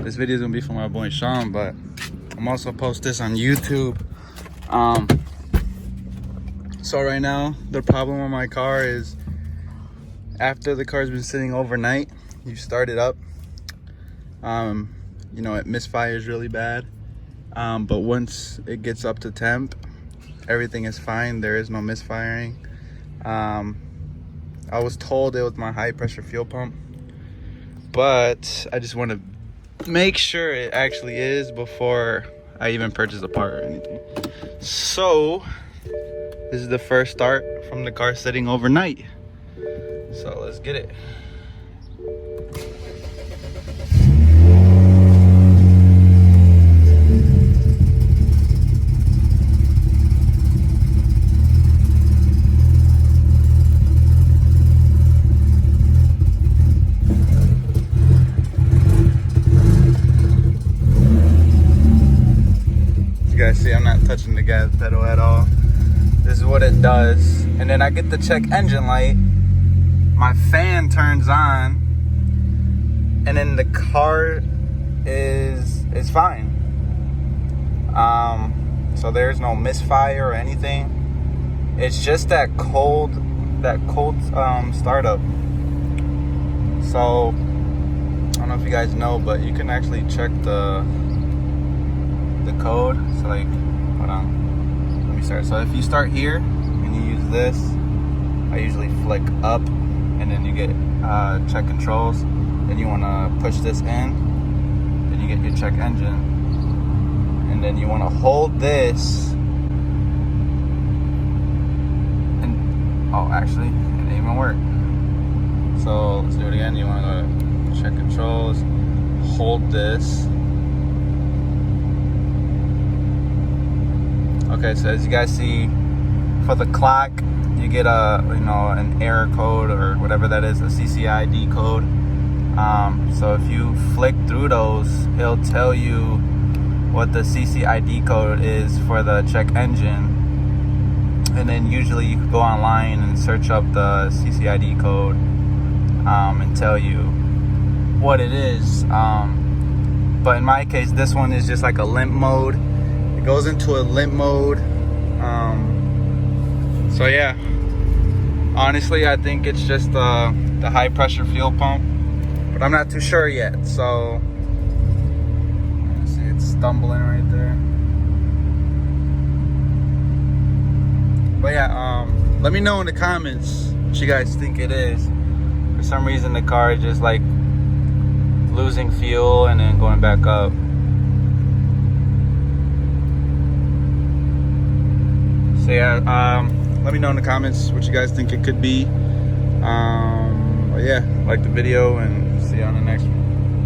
This video is gonna be for my boy Sean, but I'm also post this on YouTube. So right now the problem on my car is after the car's been sitting overnight, you start it up, you know, it misfires really bad, but once it gets up to temp, everything is fine. There is no misfiring. I was told it was my high pressure fuel pump, but I just want to make sure it actually is before I even purchase a part or anything. So this is the first start from the car sitting overnight. So let's get it. You guys see I'm not touching the gas pedal at all. This is what it does. And then I get the check engine light, my fan turns on, and then the car is fine. So there's no misfire or anything. It's just that cold startup. So I don't know if you guys know, but you can actually check the code. So like, hold on, let me start. So if you start here and you use this, I usually flick up, and then you get check controls. Then you want to push this in, then you get your check engine, and then you want to hold this. And oh, actually, it didn't even work. So let's do it again. You want to go to check controls, hold this. Okay, so as you guys see, for the clock, you get an error code or whatever that is, a CCID code. So if you flick through those, it'll tell you what the CCID code is for the check engine. And then usually you can go online and search up the CCID code and tell you what it is. But in my case, this one is just like a limp mode. It goes into a limp mode. So yeah, honestly, I think it's just the high pressure fuel pump, but I'm not too sure yet. So see, it's stumbling right there. But yeah, let me know in the comments what you guys think it is. For some reason, the car is just like losing fuel and then going back up. So yeah, let me know in the comments what you guys think it could be. But yeah, like the video and see you on the next one.